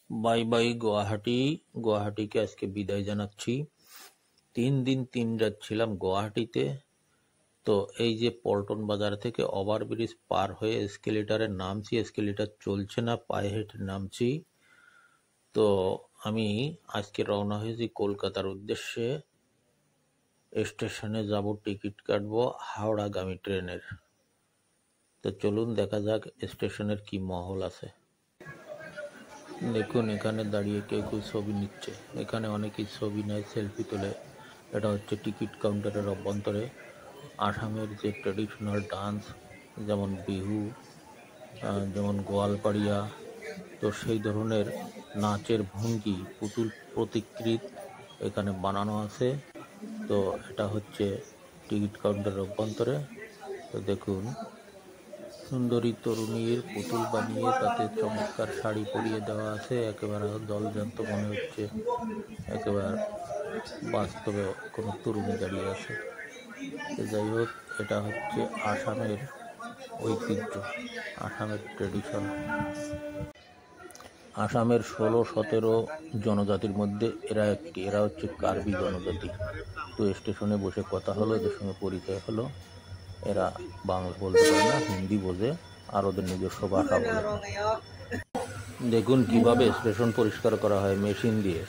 Bye bye Guwahati. গুয়াহাটিকে আজকে বিদায় জানাচ্ছি। 3 দিন 3 রাত ছিলাম গুয়াহাটিতে। তো এই যে পল্টন বাজার থেকে ওভারব্রিজ পার হয়ে এসকেলেটারে নামছি, এসকেলেটার চলছে না, পায়ে হেঁটে নামছি। তো আমি আজকে রওনা হয়েছি কলকাতার উদ্দেশ্যে। স্টেশনে যাব, টিকিট কাটবো হাওড়াগামী ট্রেনের। তো চলুন দেখা যাক স্টেশনের কি মহল আছে। দেখুন এখানে দাঁড়িয়ে কেউ কেউ ছবি নিচ্ছে, এখানে অনেকেই ছবি নেয়, সেলফি তোলে। এটা হচ্ছে টিকিট কাউন্টারের অভ্যন্তরে আসামের যে ট্র্যাডিশনাল ডান্স, যেমন বিহু, যেমন গোয়ালপাড়িয়া, তো সেই ধরনের নাচের ভঙ্গি পুতুল প্রতিকৃত এখানে বানানো আছে। তো এটা হচ্ছে টিকিট কাউন্টারের অভ্যন্তরে। তো দেখুন সুন্দরী তরুণীর পুতুল বানিয়ে তাতে চমৎকার শাড়ি পরিয়ে দেওয়া আছে, একেবারে জলজান্ত মনে হচ্ছে, একেবারে বাস্তবে কোনো তরুণী দাঁড়িয়ে আছে। যাই হোক, এটা হচ্ছে আসামের ঐতিহ্য, আসামের ট্রেডিশন। আসামের 16-17 জনজাতির মধ্যে এরা হচ্ছে কার্বি জনজাতি। তো স্টেশনে বসে কথা হলো, এদের সঙ্গে পরিচয় হলো। এরা বাংলা বলতে পারে না, হিন্দি বোঝে, আর ওদের নিজস্ব ভাষা বলে। দেখুন কিভাবে স্টেশন পরিষ্কার করা হয় মেশিন দিয়ে।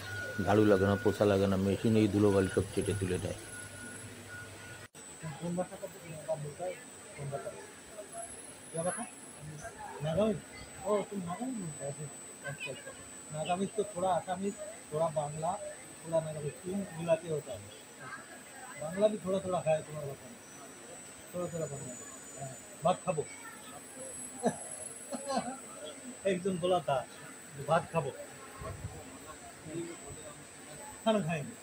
ঝাড়ু লাগে না, পোছা লাগে না, মেশিন এই ধুলোবালি সব চেটে তুলে দেয়। नागामीज तो थोड़ा आसामीज, थोड़ा बांग्ला, थोड़ा नागामीज, तीन मिला के होता है। बांग्ला भी थोड़ा थोड़ा खाए तुम्हारा भाषा में, थोड़ा थोड़ा बांग्ला भात खाबो। एक जन बोला था भात खाबो, खाना खाएंगे,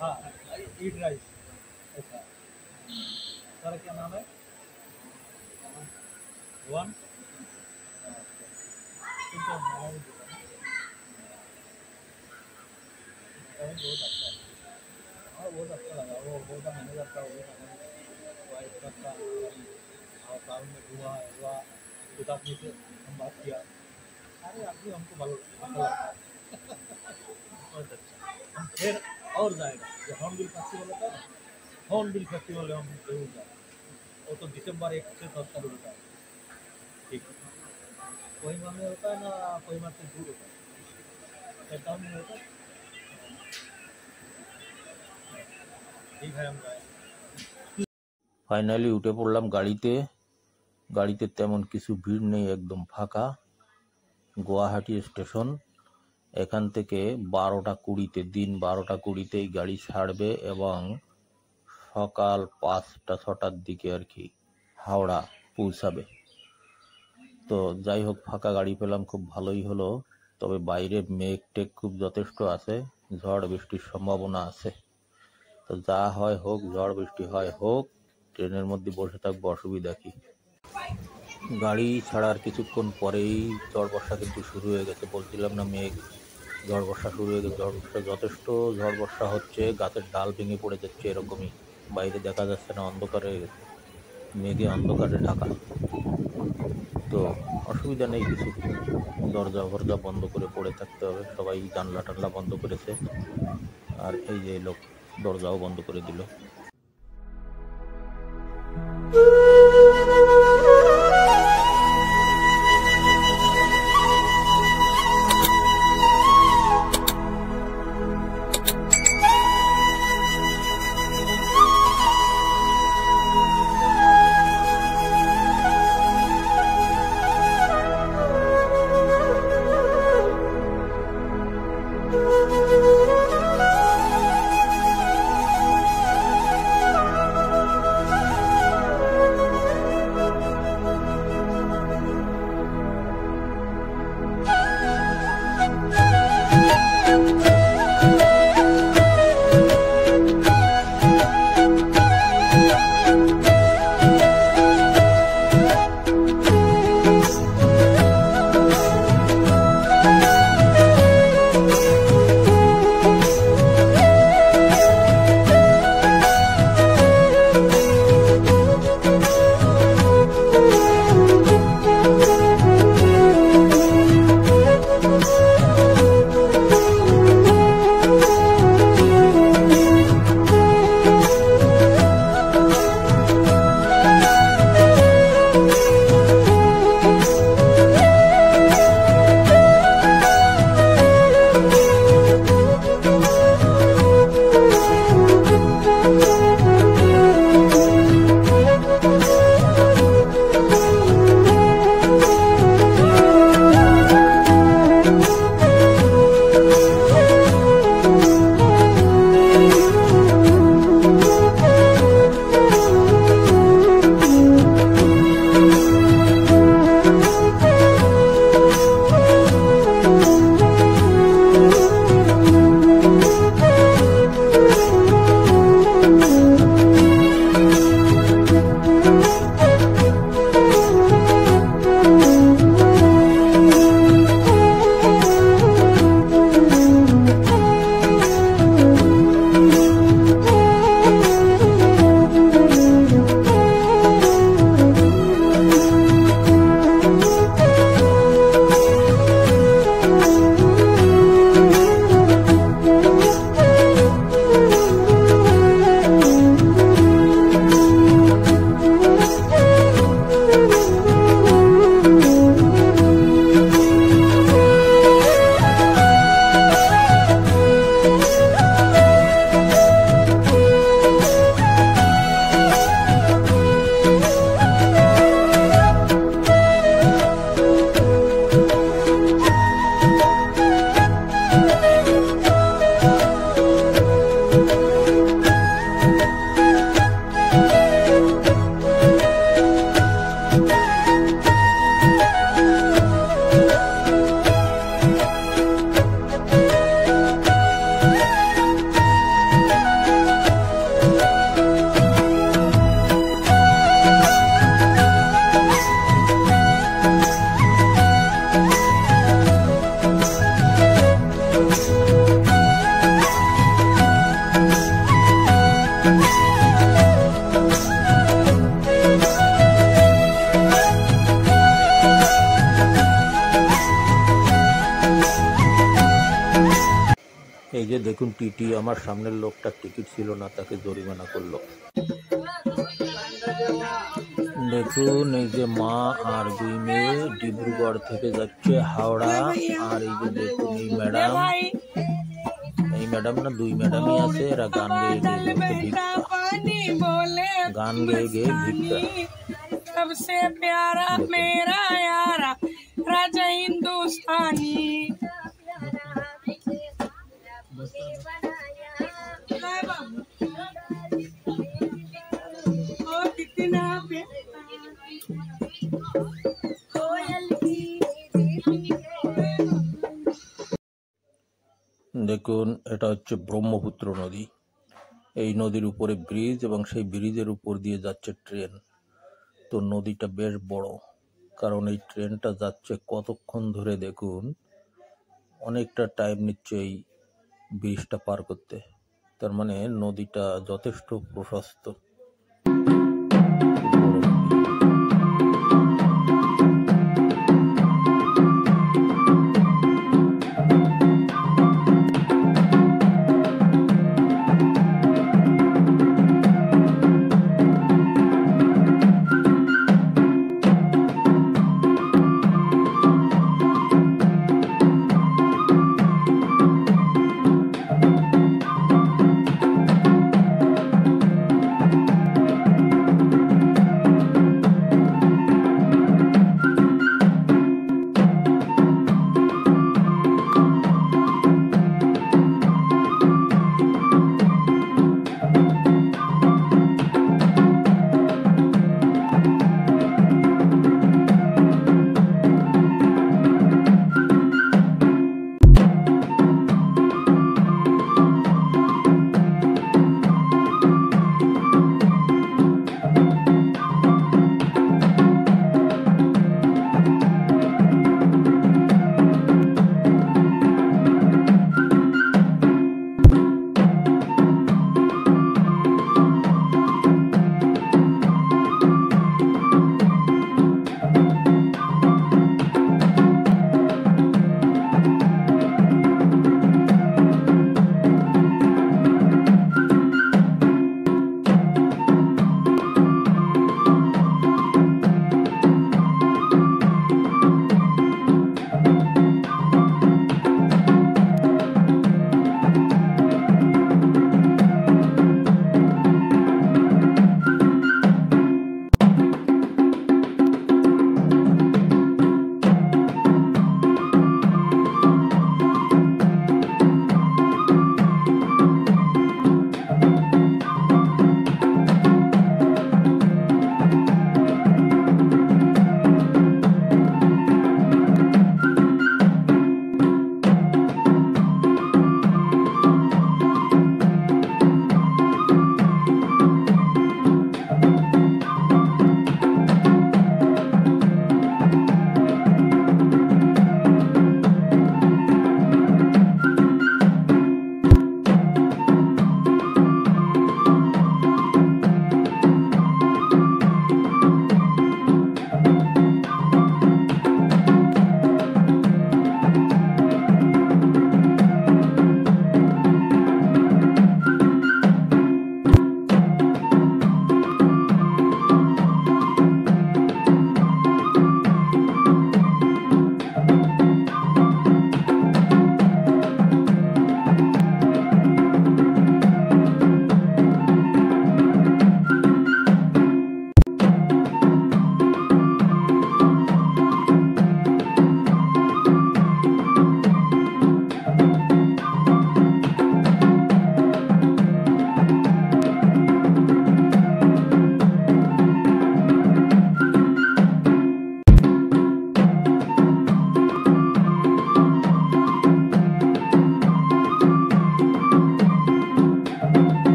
हाँ ईट राइस। ऐसा सारा क्या नाम है? वन बहुत अच्छा है, और बहुत अच्छा लगा। वो बहुत मैनेजर था, वो वाइफ का और काम में हुआ खुद आदमी से हम बात किया। अरे आदमी हमको अच्छा लगा। बहुत अच्छा, हम फिर और जाएगा। जो हॉर्नबिल फेस्टिवल होता है ना, हॉर्नबिल फेस्टिवल हम जरूर जाए। वो तो दिसंबर 1 से 10 तक होता है। ठीक है, कोहिमा में होता है ना, कोहिमा से दूर होता है, टाउन में होता है। ठीक है, हम गए। ফাইনালি উঠে পড়লাম গাড়িতে। গাড়িতে তেমন কিছু ভিড় নেই, একদম ফাঁকা। গুয়াহাটি স্টেশন। এখান থেকে 12টা 20-তে, দিন 12টা 20-তেই গাড়ি ছাড়বে এবং সকাল 5টা-6টার দিকে আর কি হাওড়া পৌঁছাবে। তো যাই হোক, ফাঁকা গাড়ি পেলাম, খুব ভালোই হলো। তবে বাইরে মেঘ টেঘ খুব যথেষ্ট আছে, ঝড় বৃষ্টির সম্ভাবনা আছে। তো যা হয় হোক, ঝড় বৃষ্টি হয় হোক, ট্রেনের মধ্যে বসে থাকবো, অসুবিধা কি। গাড়ি ছাড়ার কিছুক্ষণ পরেই ঝড় বর্ষা কিন্তু শুরু হয়ে গেছে। বলছিলাম না মেঘ, ঝড় বর্ষা শুরু হয়ে গেছে। ঝড় বর্ষা যথেষ্ট, ঝড় বর্ষা হচ্ছে, গাছের ডাল ভেঙে পড়ে যাচ্ছে, এরকমই। বাইরে দেখা যাচ্ছে না, অন্ধকার হয়ে গেছে, মেঘে অন্ধকারে ঢাকা। তো অসুবিধা নেই কিছু, দরজা ফরজা বন্ধ করে পড়ে থাকতে হবে। সবাই জানলা টানলা বন্ধ করেছে, আর এই যে লোক দরজাও বন্ধ করে দিল। এই যে দেখুন টিটি, আমার সামনের লোকটা টিকিট ছিল না, তাকে জরিমানা করলো। দেখুন এই যে মা আর দুই মেয়ে ডিব্রুগড় থেকে যাচ্ছে হাওড়া। আর এই যে দেখুন এই ম্যাডাম না, দুই ম্যাডামই আছে, এরা গান গেয়ে গেয়ে ভিক্ষা, গান গেয়ে গেয়ে ভিক্ষা। सबसे प्यारा मेरा यारा राजा हिंदुस्तानी। দেখুন এটা হচ্ছে ব্রহ্মপুত্র নদী। এই নদীর উপরে ব্রিজ এবং সেই ব্রিজের উপর দিয়ে যাচ্ছে ট্রেন। তো নদীটা বেশ বড়, কারণ এই ট্রেনটা যাচ্ছে কতক্ষণ ধরে দেখুন, অনেকটা টাইম নিচ্ছে এই ব্রিজটা পার করতে। তার মানে নদীটা যথেষ্ট প্রশস্ত।